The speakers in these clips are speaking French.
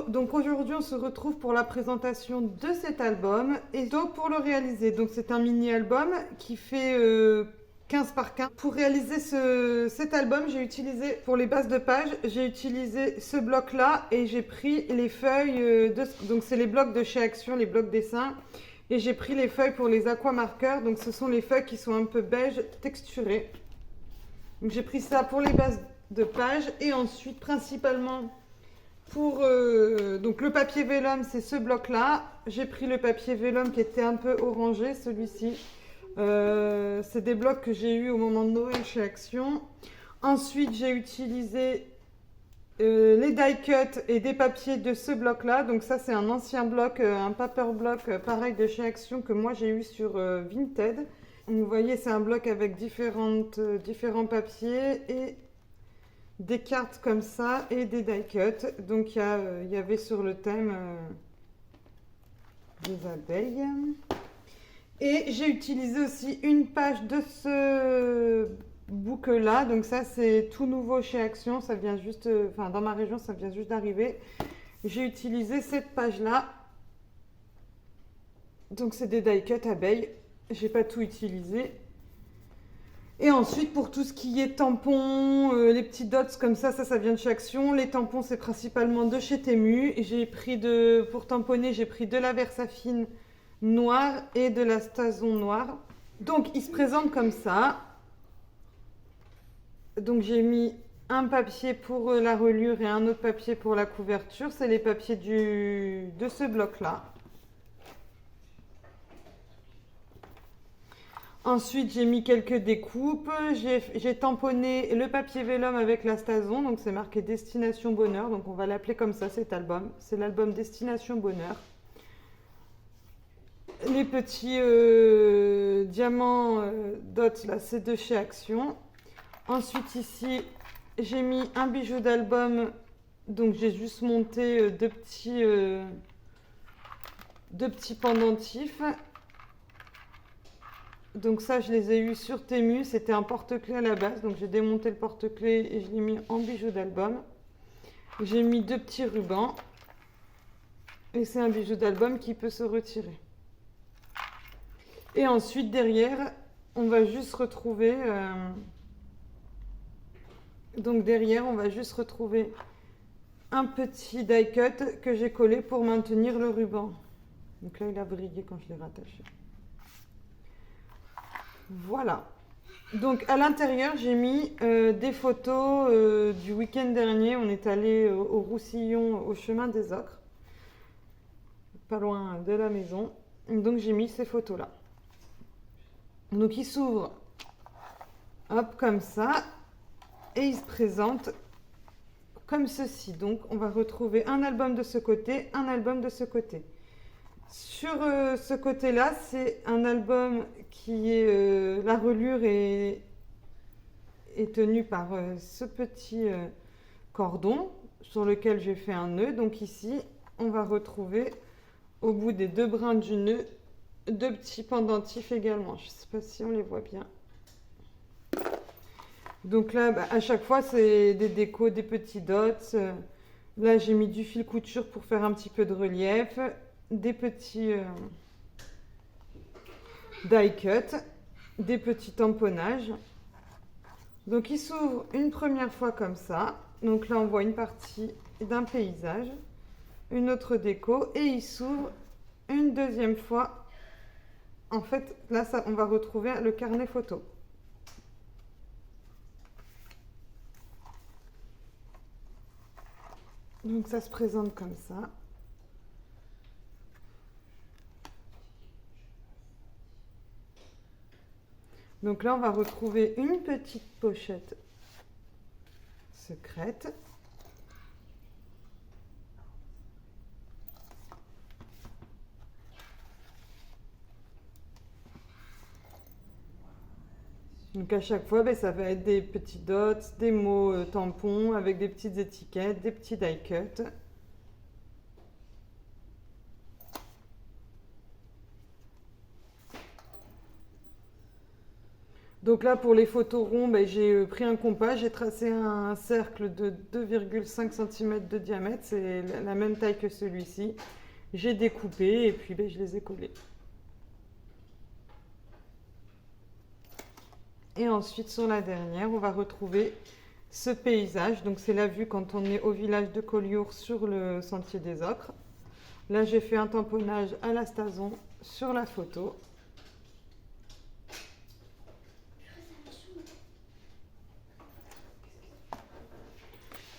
donc aujourd'hui on se retrouve pour la présentation de cet album et donc pour le réaliser. Donc c'est un mini-album qui fait 15 par 15. Pour réaliser cet album, j'ai utilisé, pour les bases de page, j'ai utilisé ce bloc-là et j'ai pris les feuilles, donc c'est les blocs de chez Action, les blocs dessins. Et j'ai pris les feuilles pour les aquamarqueurs, donc ce sont les feuilles qui sont un peu beige texturées. Donc j'ai pris ça pour les bases de page et ensuite principalement pour donc le papier vélum, c'est ce bloc-là. J'ai pris le papier vélum qui était un peu orangé, celui-ci. C'est des blocs que j'ai eu au moment de Noël chez Action. Ensuite, j'ai utilisé les die cut et des papiers de ce bloc-là. Donc ça, c'est un ancien bloc, un paper block pareil de chez Action que moi j'ai eu sur Vinted. Donc, vous voyez, c'est un bloc avec différents papiers et des cartes comme ça et des die cut. Donc il y avait sur le thème des abeilles. Et j'ai utilisé aussi une page de ce book là. Donc ça c'est tout nouveau chez Action. Ça vient juste, enfin dans ma région ça vient juste d'arriver. J'ai utilisé cette page là. Donc c'est des die cut abeilles. J'ai pas tout utilisé. Et ensuite, pour tout ce qui est tampons, les petits dots comme ça vient de chez Action. Les tampons, c'est principalement de chez Temu. Et pour tamponner, j'ai pris de la Versafine noire et de la Stazon noire. Donc, il se présente comme ça. Donc, j'ai mis un papier pour la reliure et un autre papier pour la couverture. C'est les papiers de ce bloc-là. Ensuite, j'ai mis quelques découpes. J'ai tamponné le papier vélum avec la Stazon. Donc, c'est marqué Destination Bonheur. Donc, on va l'appeler comme ça, cet album. C'est l'album Destination Bonheur. Les petits diamants dots, là, c'est de chez Action. Ensuite, ici, j'ai mis un bijou d'album. Donc, j'ai juste monté deux petits pendentifs. Donc ça, je les ai eus sur Temu. C'était un porte-clés à la base. Donc j'ai démonté le porte-clés et je l'ai mis en bijou d'album. J'ai mis deux petits rubans. Et c'est un bijou d'album qui peut se retirer. Et ensuite, derrière, on va juste retrouver... Donc derrière, on va juste retrouver un petit die cut que j'ai collé pour maintenir le ruban. Donc là, il a brillé quand je l'ai rattaché. Voilà. Donc à l'intérieur, j'ai mis des photos du week-end dernier. On est allé au Roussillon, au chemin des Ocres, pas loin de la maison. Donc j'ai mis ces photos-là. Donc il s'ouvre, hop, comme ça, et il se présente comme ceci. Donc on va retrouver un album de ce côté, un album de ce côté. Sur ce côté-là, c'est un album qui est... la reliure est tenue par ce petit cordon sur lequel j'ai fait un nœud. Donc ici, on va retrouver au bout des deux brins du nœud, deux petits pendentifs également. Je ne sais pas si on les voit bien. Donc là, à chaque fois, c'est des décos, des petits dots. Là, j'ai mis du fil couture pour faire un petit peu de relief. Des petits die cut, des petits tamponnages. Donc il s'ouvre une première fois comme ça. Donc là on voit une partie d'un paysage, une autre déco et il s'ouvre une deuxième fois. En fait là on va retrouver le carnet photo. Donc ça se présente comme ça. Donc là, on va retrouver une petite pochette secrète. Donc à chaque fois, ça va être des petits dots, des mots tampons avec des petites étiquettes, des petits die cut. Donc là, pour les photos ronds, ben, j'ai pris un compas, j'ai tracé un cercle de 2,5 cm de diamètre, c'est la même taille que celui-ci. J'ai découpé et puis ben, je les ai collés. Et ensuite, sur la dernière, on va retrouver ce paysage. Donc c'est la vue quand on est au village de Collioure sur le sentier des Ocres. Là, j'ai fait un tamponnage à la Stason sur la photo.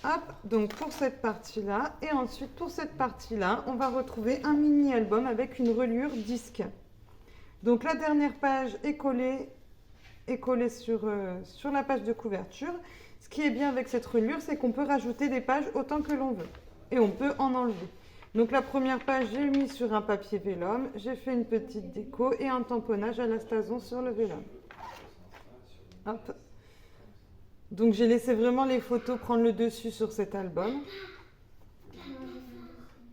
Hop, donc pour cette partie-là. Et ensuite, pour cette partie-là, on va retrouver un mini-album avec une reliure disque. Donc la dernière page est collée sur la page de couverture. Ce qui est bien avec cette reliure, c'est qu'on peut rajouter des pages autant que l'on veut. Et on peut en enlever. Donc la première page, j'ai mis sur un papier vélum. J'ai fait une petite déco et un tamponnage à la Stason sur le vélum. Hop. Donc j'ai laissé vraiment les photos prendre le dessus sur cet album.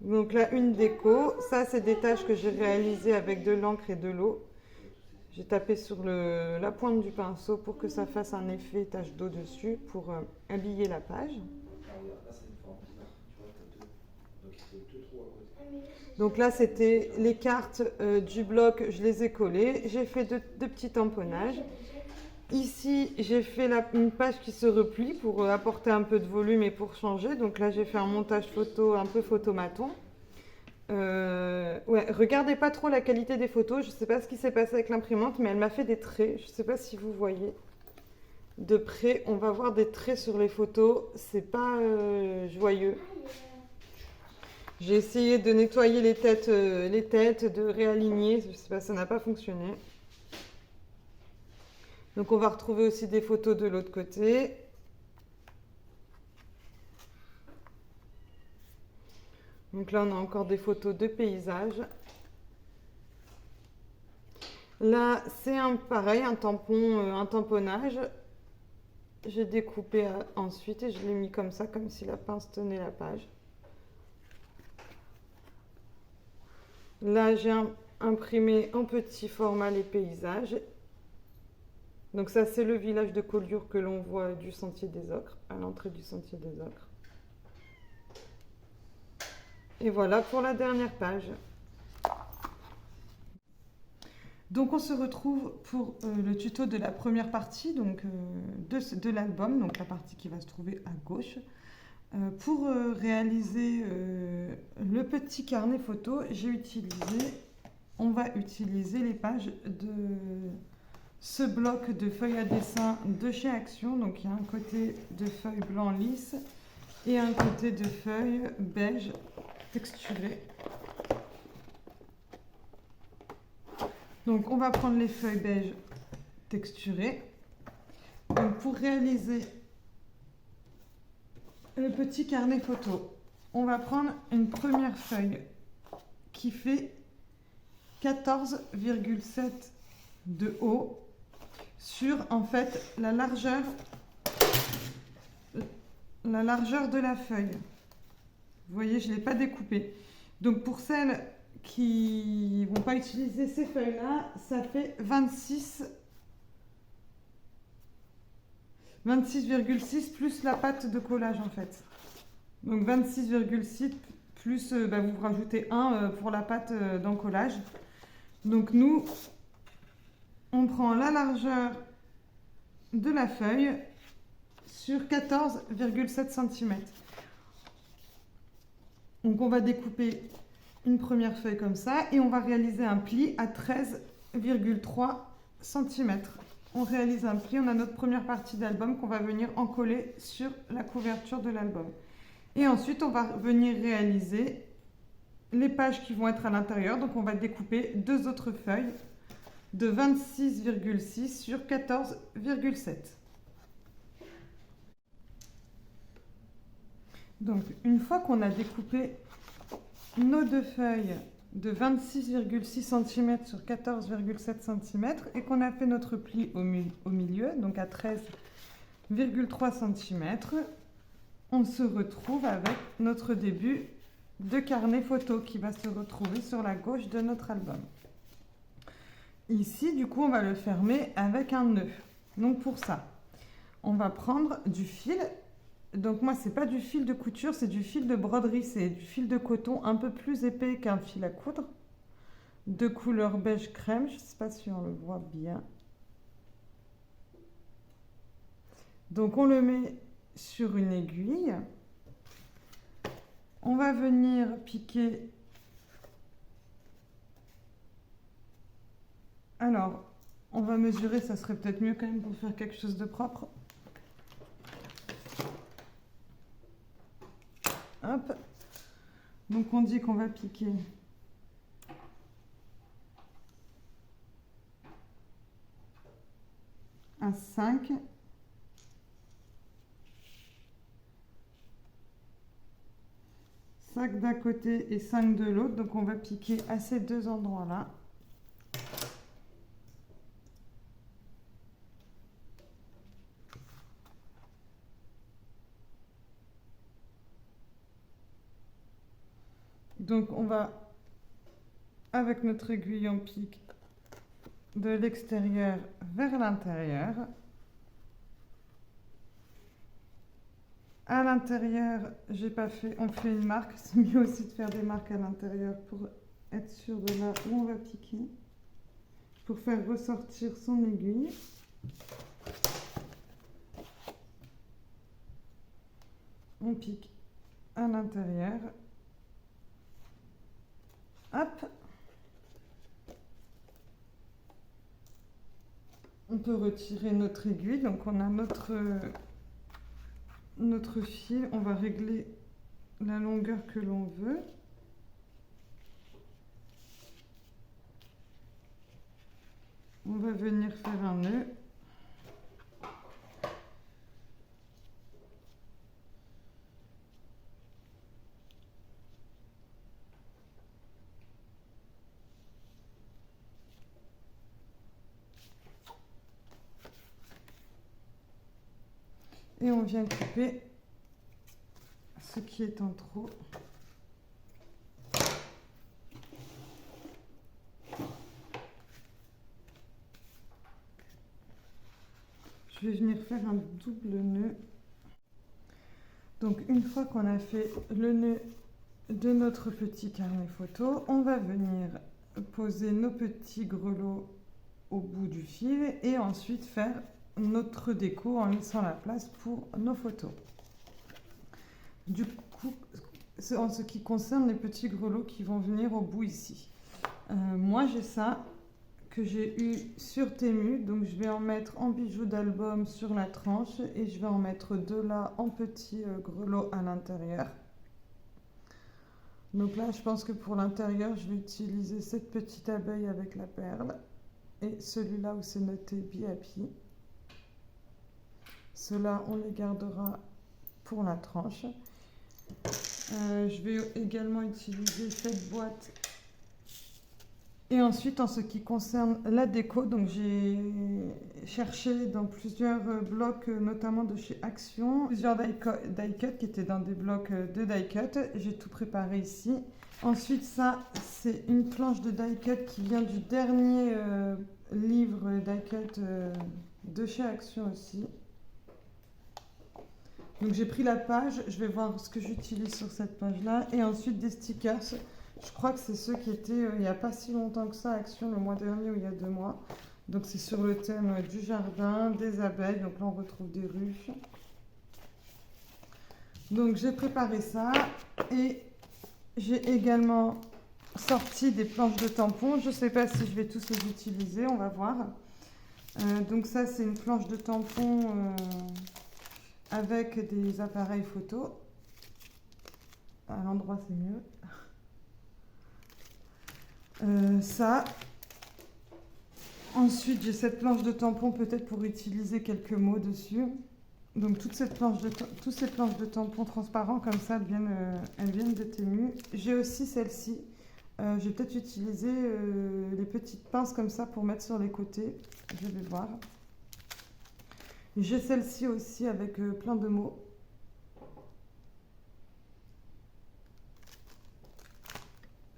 Donc là, une déco. Ça, c'est des tâches que j'ai réalisées avec de l'encre et de l'eau. J'ai tapé sur la pointe du pinceau pour que ça fasse un effet tache d'eau dessus pour habiller la page. Donc là, c'était les cartes du bloc, je les ai collées. J'ai fait deux petits tamponnages. Ici, j'ai fait une page qui se replie pour apporter un peu de volume et pour changer. Donc là, j'ai fait un montage photo, un peu photomaton. Ouais, regardez pas trop la qualité des photos. Je ne sais pas ce qui s'est passé avec l'imprimante, mais elle m'a fait des traits. Je ne sais pas si vous voyez. De près, on va voir des traits sur les photos. C'est pas joyeux. J'ai essayé de nettoyer les têtes, de réaligner. Je sais pas, ça n'a pas fonctionné. Donc on va retrouver aussi des photos de l'autre côté. Donc là, on a encore des photos de paysages. Là, c'est pareil, un tamponnage. J'ai découpé ensuite et je l'ai mis comme ça, comme si la pince tenait la page. Là, j'ai imprimé en petit format les paysages. Donc ça, c'est le village de Collioure que l'on voit du Sentier des Ocres, à l'entrée du Sentier des Ocres. Et voilà pour la dernière page. Donc on se retrouve pour le tuto de la première partie donc, de l'album, donc la partie qui va se trouver à gauche. Pour réaliser le petit carnet photo, on va utiliser les pages de ce bloc de feuilles à dessin de chez Action. Donc il y a un côté de feuilles blanc lisse et un côté de feuilles beige texturées. Donc on va prendre les feuilles beige texturées. Donc pour réaliser le petit carnet photo, on va prendre une première feuille qui fait 14,7 de haut sur en fait la largeur de la feuille. Vous voyez, je ne l'ai pas découpée. Donc pour celles qui ne vont pas utiliser ces feuilles-là, ça fait 26,6 plus la pâte de collage en fait. Donc 26,6 plus, vous rajoutez 1 pour la pâte d'encollage. Donc nous, on prend la largeur de la feuille sur 14,7 cm. Donc on va découper une première feuille comme ça et on va réaliser un pli à 13,3 cm. On réalise un pli, on a notre première partie d'album qu'on va venir encoller sur la couverture de l'album. Et ensuite, on va venir réaliser les pages qui vont être à l'intérieur. Donc on va découper deux autres feuilles de 26,6 sur 14,7. Donc une fois qu'on a découpé nos deux feuilles de 26,6 cm sur 14,7 cm et qu'on a fait notre pli au milieu, donc à 13,3 cm, on se retrouve avec notre début de carnet photo qui va se retrouver sur la gauche de notre album. Ici, du coup, on va le fermer avec un nœud. Donc pour ça, on va prendre du fil. Donc moi, c'est pas du fil de couture, c'est du fil de broderie. C'est du fil de coton un peu plus épais qu'un fil à coudre. De couleur beige crème, je sais pas si on le voit bien. Donc on le met sur une aiguille. On va venir piquer. Alors, on va mesurer, ça serait peut-être mieux quand même pour faire quelque chose de propre. Hop. Donc on dit qu'on va piquer à 5. Cinq d'un côté et 5 de l'autre. Donc on va piquer à ces deux endroits-là. Donc on va, avec notre aiguille, on pique de l'extérieur vers l'intérieur. À l'intérieur, j'ai pas fait, on fait une marque. C'est mieux aussi de faire des marques à l'intérieur pour être sûr de là où on va piquer, pour faire ressortir son aiguille. On pique à l'intérieur. Hop. On peut retirer notre aiguille. Donc on a notre fil. On va régler la longueur que l'on veut. On va venir faire un nœud. Et on vient couper ce qui est en trop. Je vais venir faire un double nœud. Donc une fois qu'on a fait le nœud de notre petit carnet photo, on va venir poser nos petits grelots au bout du fil et ensuite faire notre déco en laissant la place pour nos photos. Du coup, en ce qui concerne les petits grelots qui vont venir au bout ici, moi j'ai ça que j'ai eu sur Temu, donc je vais en mettre en bijoux d'album sur la tranche et je vais en mettre deux là en petits grelots à l'intérieur. Donc là je pense que pour l'intérieur je vais utiliser cette petite abeille avec la perle et celui-là où c'est noté Be Happy. Ceux-là on les gardera pour la tranche. Je vais également utiliser cette boîte. Et ensuite, en ce qui concerne la déco, donc j'ai cherché dans plusieurs blocs, notamment de chez Action, plusieurs die-cut qui étaient dans des blocs de die-cut. J'ai tout préparé ici. Ensuite, ça, c'est une planche de die-cut qui vient du dernier livre die-cut de chez Action aussi. Donc j'ai pris la page, je vais voir ce que j'utilise sur cette page-là. Et ensuite des stickers. Je crois que c'est ceux qui étaient il n'y a pas si longtemps que ça, Action, le mois dernier ou il y a 2 mois. Donc c'est sur le thème du jardin, des abeilles. Donc là on retrouve des ruches. Donc j'ai préparé ça et j'ai également sorti des planches de tampons. Je ne sais pas si je vais tous les utiliser, on va voir. Donc ça c'est une planche de tampons avec des appareils photo. À l'endroit c'est mieux. Ça. Ensuite, j'ai cette planche de tampons peut-être pour utiliser quelques mots dessus. Donc toutes ces planches de tampons transparents comme ça, elles viennent de Temu. J'ai aussi celle-ci. Je vais peut-être utiliser les petites pinces comme ça pour mettre sur les côtés. Je vais voir. J'ai celle-ci aussi avec plein de mots.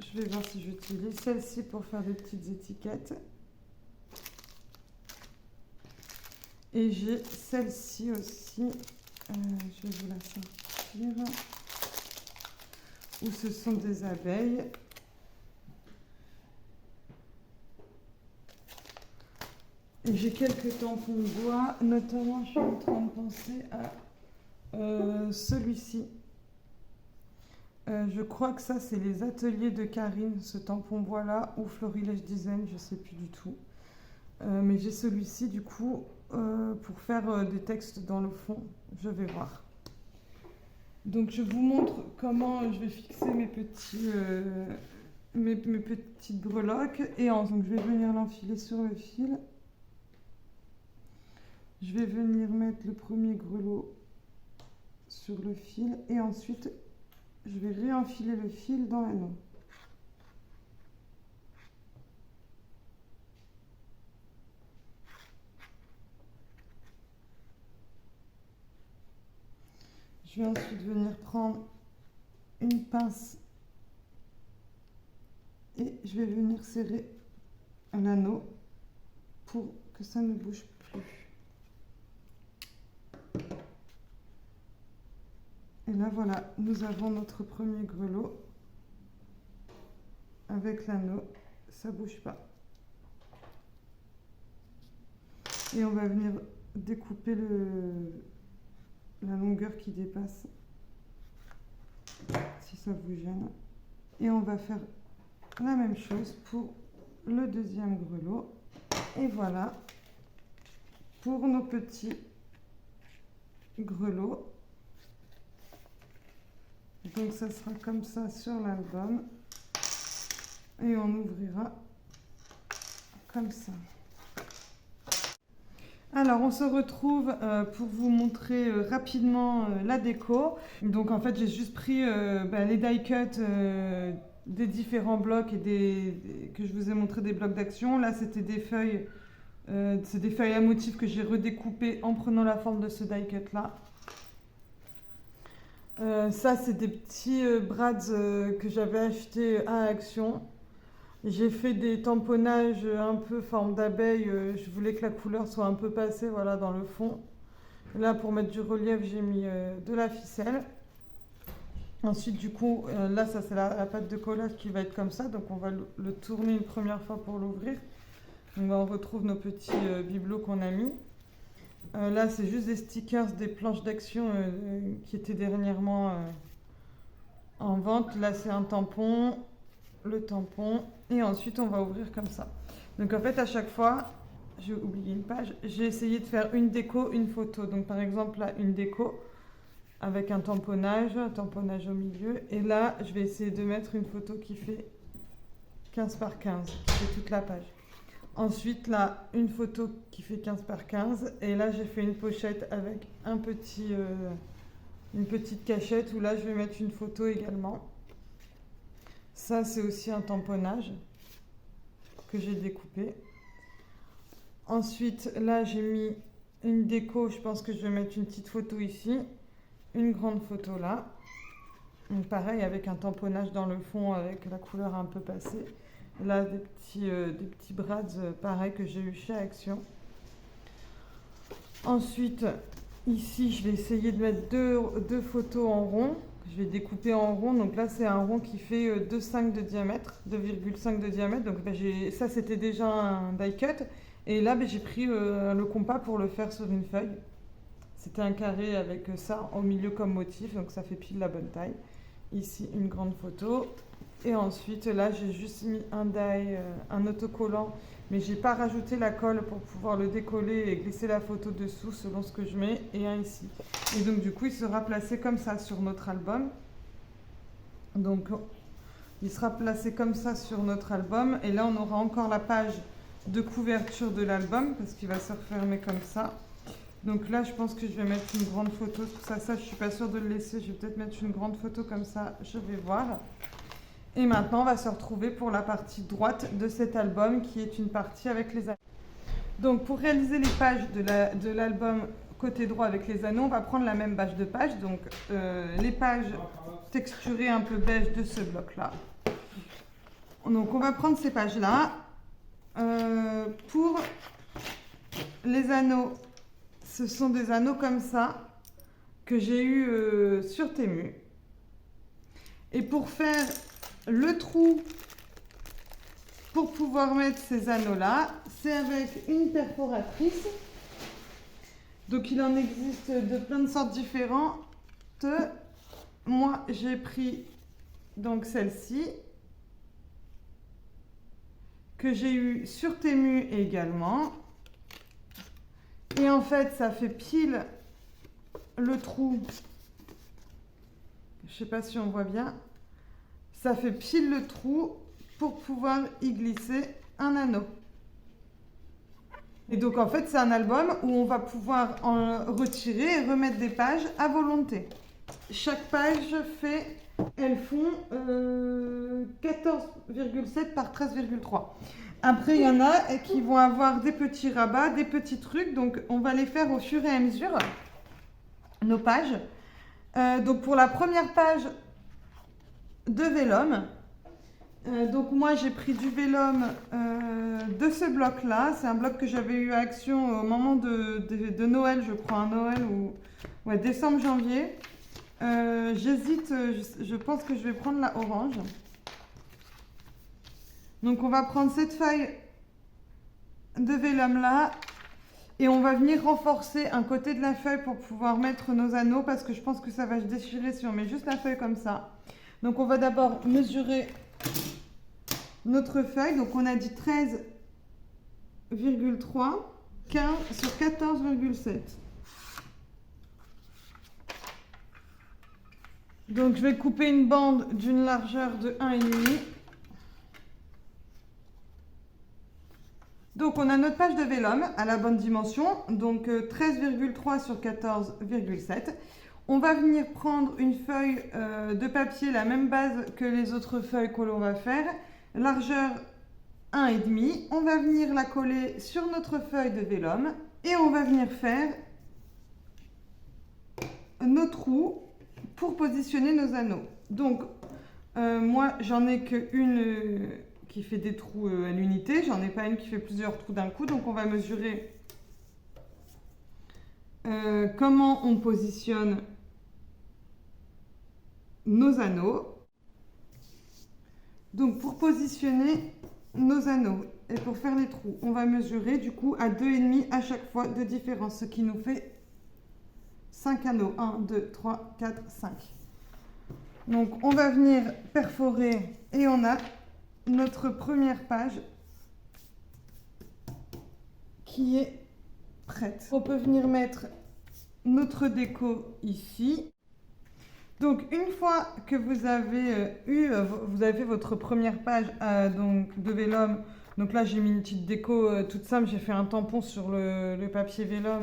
Je vais voir si j'utilise celle-ci pour faire des petites étiquettes. Et j'ai celle-ci aussi, je vais vous la sortir, où ce sont des abeilles. Et j'ai quelques tampons bois, notamment je suis en train de penser à celui-ci. Je crois que ça c'est les ateliers de Karine, ce tampon bois là, ou Florilège Design, je ne sais plus du tout. Mais j'ai celui-ci du coup pour faire des textes dans le fond, je vais voir. Donc je vous montre comment je vais fixer mes petites breloques. Et donc je vais venir l'enfiler sur le fil. Je vais venir mettre le premier grelot sur le fil et ensuite je vais réenfiler le fil dans l'anneau. Je vais ensuite venir prendre une pince et je vais venir serrer l'anneau pour que ça ne bouge plus. Et là voilà, nous avons notre premier grelot avec l'anneau, ça bouge pas. Et on va venir découper la longueur qui dépasse, si ça vous gêne. Et on va faire la même chose pour le deuxième grelot. Et voilà pour nos petits grelots. Donc ça sera comme ça sur l'album. Et on ouvrira comme ça. Alors on se retrouve pour vous montrer rapidement la déco. Donc en fait j'ai juste pris les die cuts des différents blocs et que je vous ai montré des blocs d'action. Là c'était des feuilles, c'est des feuilles à motifs que j'ai redécoupées en prenant la forme de ce die cut là. Ça c'est des petits brads que j'avais achetés à Action. J'ai fait des tamponnages un peu forme d'abeille, je voulais que la couleur soit un peu passée voilà, dans le fond. Là pour mettre du relief j'ai mis de la ficelle. Ensuite du coup là ça c'est la pâte de collage qui va être comme ça, donc on va le tourner une première fois pour l'ouvrir. Donc on retrouve nos petits bibelots qu'on a mis. Là c'est juste des stickers, des planches d'action qui étaient dernièrement en vente. Là c'est un tampon, le tampon, et ensuite on va ouvrir comme ça. Donc en fait à chaque fois, j'ai oublié une page, j'ai essayé de faire une déco, une photo. Donc par exemple là une déco avec un tamponnage au milieu, et là je vais essayer de mettre une photo qui fait 15 par 15, qui fait toute la page. Ensuite là une photo qui fait 15 par 15, et là j'ai fait une pochette avec une petite cachette où là je vais mettre une photo également. Ça c'est aussi un tamponnage que j'ai découpé. Ensuite là j'ai mis une déco, je pense que je vais mettre une petite photo ici, une grande photo là. Donc pareil avec un tamponnage dans le fond avec la couleur un peu passée. Là des petits brads pareil que j'ai eu chez Action. Ensuite ici je vais essayer de mettre deux photos en rond. Je vais découper en rond, donc là c'est un rond qui fait 2,5 de diamètre, 2,5 de diamètre, donc ça c'était déjà un die cut, et là j'ai pris le compas pour le faire sur une feuille. C'était un carré avec ça au milieu comme motif, donc ça fait pile la bonne taille. Ici une grande photo, et ensuite là j'ai juste mis un autocollant, mais j'ai pas rajouté la colle pour pouvoir le décoller et glisser la photo dessous selon ce que je mets, et un ici. Et donc du coup il sera placé comme ça sur notre album. Donc il sera placé comme ça sur notre album, et là on aura encore la page de couverture de l'album parce qu'il va se refermer comme ça. Donc là je pense que je vais mettre une grande photo, ça je suis pas sûre de le laisser, je vais peut-être mettre une grande photo comme ça, je vais voir. Et maintenant, on va se retrouver pour la partie droite de cet album, qui est une partie avec les anneaux. Donc, pour réaliser les pages de l'album côté droit avec les anneaux, on va prendre la même bâche de page. Donc, les pages texturées un peu beige de ce bloc-là. Donc, on va prendre ces pages-là. Pour les anneaux, ce sont des anneaux comme ça que j'ai eu sur Temu. Et pour faire le trou pour pouvoir mettre ces anneaux-là, c'est avec une perforatrice. Donc il en existe de plein de sortes différentes. Moi, j'ai pris donc celle-ci, que j'ai eu sur Temu également. Et en fait, ça fait pile le trou. Je ne sais pas si on voit bien. Ça fait pile le trou pour pouvoir y glisser un anneau. Et donc en fait, c'est un album où on va pouvoir en retirer et remettre des pages à volonté. Chaque page fait, elles font 14,7 par 13,3. Après, il y en a qui vont avoir des petits rabats, des petits trucs. Donc on va les faire au fur et à mesure, nos pages. Donc pour la première page de vélum, donc moi j'ai pris du vélum de ce bloc là, c'est un bloc que j'avais eu à Action au moment de Noël, je crois, un Noël ou ouais, décembre-janvier. J'hésite, je pense que je vais prendre la orange. Donc on va prendre cette feuille de vélum là et on va venir renforcer un côté de la feuille pour pouvoir mettre nos anneaux parce que je pense que ça va se déchirer si on met juste la feuille comme ça. Donc on va d'abord mesurer notre feuille. Donc on a dit 13,3, 15 sur 14,7. Donc je vais couper une bande d'une largeur de 1,5. Donc on a notre page de vélum à la bonne dimension, donc 13,3 sur 14,7. On va venir prendre une feuille de papier, la même base que les autres feuilles que l'on va faire, largeur 1,5. On va venir la coller sur notre feuille de vélum et on va venir faire nos trous pour positionner nos anneaux. Donc moi j'en ai qu'une qui fait des trous à l'unité, j'en ai pas une qui fait plusieurs trous d'un coup, donc on va mesurer comment on positionne nos anneaux. Donc pour positionner nos anneaux et pour faire les trous, on va mesurer du coup à 2,5 à chaque fois de différence, ce qui nous fait 5 anneaux. 1, 2, 3, 4, 5. Donc on va venir perforer et on a notre première page qui est prête. On peut venir mettre notre déco ici. Donc une fois que vous avez fait votre première page donc de vélum, donc là j'ai mis une petite déco toute simple, j'ai fait un tampon sur le papier vélum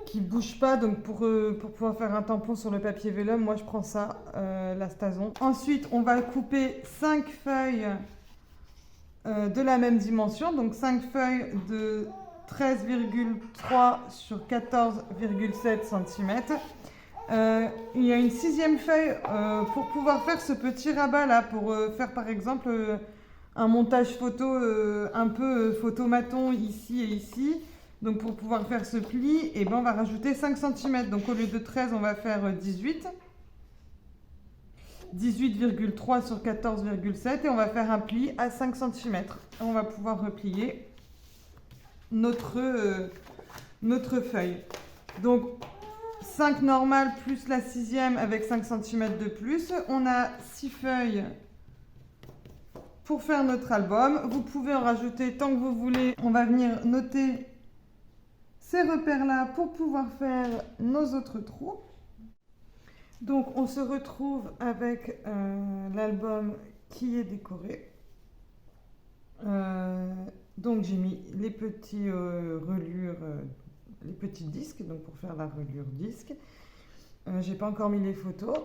qui bouge pas, donc pour pouvoir faire un tampon sur le papier vélum, moi je prends ça, la Stason. Ensuite on va couper 5 feuilles de la même dimension, donc 5 feuilles de 13,3 sur 14,7 cm. Il y a une 6e feuille pour pouvoir faire ce petit rabat là, pour faire par exemple un montage photo un peu photomaton ici et ici. Donc pour pouvoir faire ce pli, et ben on va rajouter 5 cm. Donc au lieu de 13, on va faire 18. 18,3 sur 14,7 et on va faire un pli à 5 cm. On va pouvoir replier notre feuille. Donc 5 normales plus la 6e avec 5 cm de plus. On a 6 feuilles pour faire notre album. Vous pouvez en rajouter tant que vous voulez. On va venir noter ces repères-là pour pouvoir faire nos autres trous. Donc on se retrouve avec l'album qui est décoré. Donc j'ai mis les petits reliures, les petits disques, donc pour faire la reliure disque. J'ai pas encore mis les photos.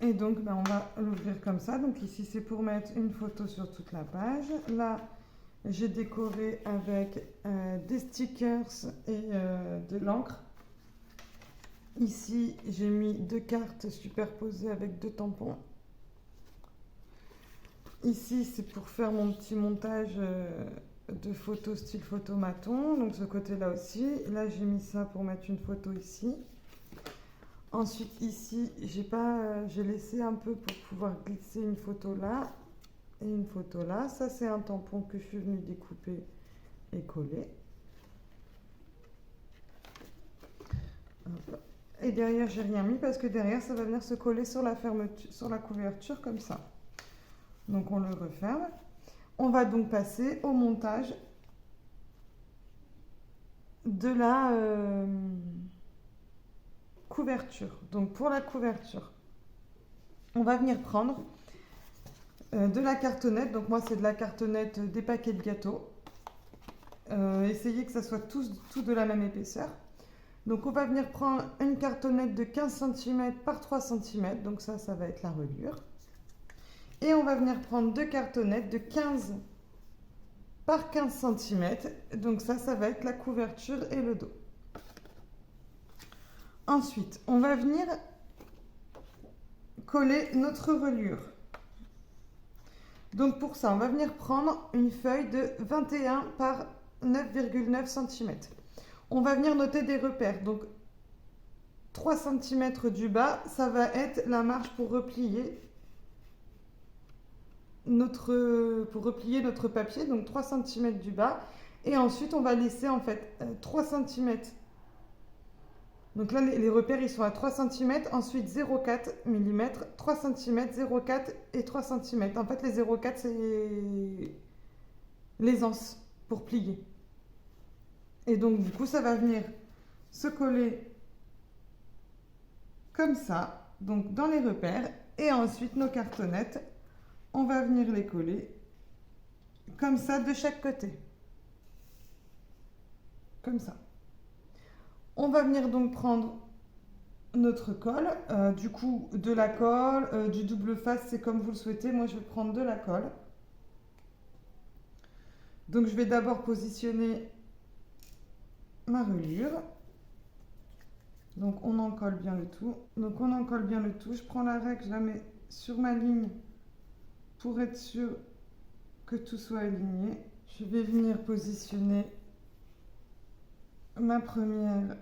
Et donc on va l'ouvrir comme ça. Donc ici c'est pour mettre une photo sur toute la page. Là j'ai décoré avec des stickers et de l'encre. Ici, j'ai mis 2 cartes superposées avec 2 tampons. Ici, c'est pour faire mon petit montage de photo style photomaton. Donc ce côté-là aussi. Là, j'ai mis ça pour mettre une photo ici. Ensuite, ici, j'ai laissé un peu pour pouvoir glisser une photo là et une photo là. Ça, c'est un tampon que je suis venue découper et coller. Hop. Et derrière, j'ai rien mis parce que derrière, ça va venir se coller sur la fermeture, sur la couverture comme ça. Donc, on le referme. On va donc passer au montage de la couverture. Donc, pour la couverture, on va venir prendre de la cartonnette. Donc, moi, c'est de la cartonnette des paquets de gâteaux. Essayez que ça soit tout de la même épaisseur. Donc, on va venir prendre une cartonnette de 15 cm par 3 cm. Donc, ça va être la reliure. Et on va venir prendre deux cartonnettes de 15 par 15 cm. Donc, ça va être la couverture et le dos. Ensuite, on va venir coller notre reliure. Donc, pour ça, on va venir prendre une feuille de 21 par 9,9 cm. On va venir noter des repères. Donc, 3 cm du bas, ça va être la marge pour replier notre papier. Donc, 3 cm du bas. Et ensuite, on va laisser en fait 3 cm. Donc là, les repères, ils sont à 3 cm. Ensuite, 0,4 mm, 3 cm, 0,4 et 3 cm. En fait, les 0,4, c'est les anses pour plier. Et donc, du coup, ça va venir se coller comme ça, donc dans les repères. Et ensuite, nos cartonnettes, on va venir les coller comme ça de chaque côté. Comme ça. On va venir donc prendre notre colle. Du coup, de la colle, du double face, c'est comme vous le souhaitez. Moi, je vais prendre de la colle. Donc, je vais d'abord positionner ma reliure. Donc, on en colle bien le tout. Donc, on en colle bien le tout. Je prends la règle, je la mets sur ma ligne pour être sûr que tout soit aligné. Je vais venir positionner ma première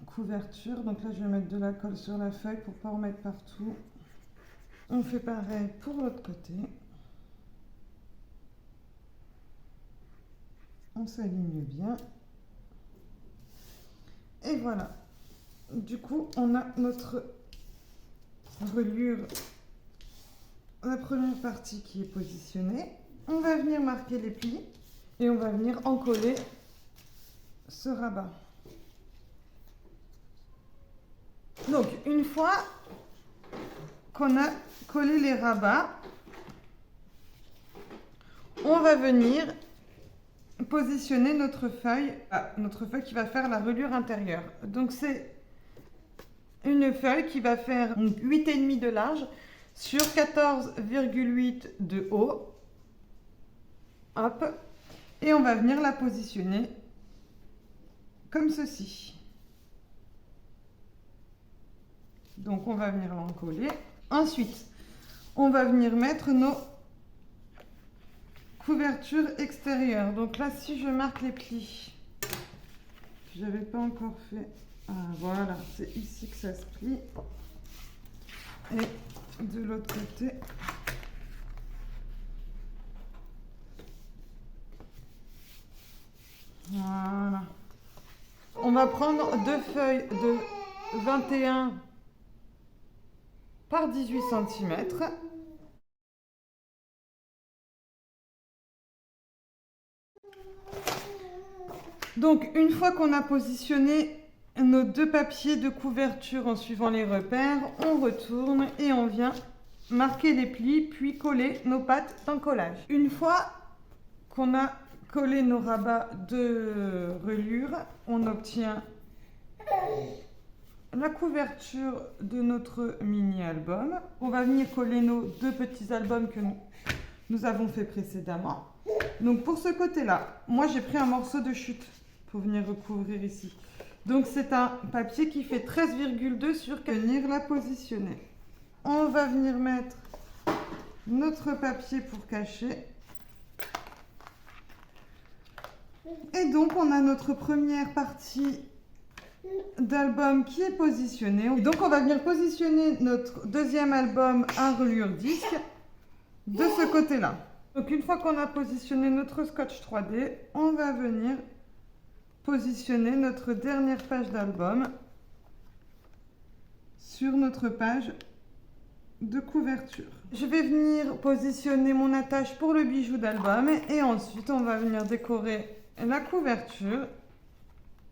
couverture. Donc là, je vais mettre de la colle sur la feuille pour ne pas en mettre partout. On fait pareil pour l'autre côté. On s'aligne bien. Et voilà. Du coup, on a notre reliure, la première partie qui est positionnée. On va venir marquer les plis et on va venir encoller ce rabat. Donc, une fois qu'on a collé les rabats, on va venir positionner notre feuille qui va faire la reliure intérieure. Donc, c'est une feuille qui va faire 8,5 de large sur 14,8 de haut. Hop. Et on va venir la positionner comme ceci. Donc, on va venir l'encoller. Ensuite, on va venir mettre nos couvertures extérieures. Donc là, si je marque les plis, je n'avais pas encore fait. Ah, voilà, c'est ici que ça se plie. Et de l'autre côté, voilà. On va prendre deux feuilles de 21 par 18 cm. Donc, une fois qu'on a positionné nos deux papiers de couverture en suivant les repères, on retourne et on vient marquer les plis, puis coller nos pattes d'encollage. Une fois qu'on a collé nos rabats de reliure, on obtient la couverture de notre mini-album. On va venir coller nos deux petits albums que nous avons fait précédemment. Donc pour ce côté-là, moi j'ai pris un morceau de chute pour venir recouvrir ici. Donc c'est un papier qui fait 13,2 sur 4. Venir la positionner. On va venir mettre notre papier pour cacher Et donc, on a notre première partie d'album qui est positionnée. Et donc, on va venir positionner notre deuxième album à reliure disque de ce côté-là. Donc, une fois qu'on a positionné notre scotch 3D, on va venir positionner notre dernière page d'album sur notre page de couverture. Je vais venir positionner mon attache pour le bijou d'album et ensuite on va venir décorer la couverture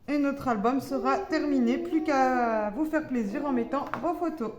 et notre album sera terminé. Plus qu'à vous faire plaisir en mettant vos photos.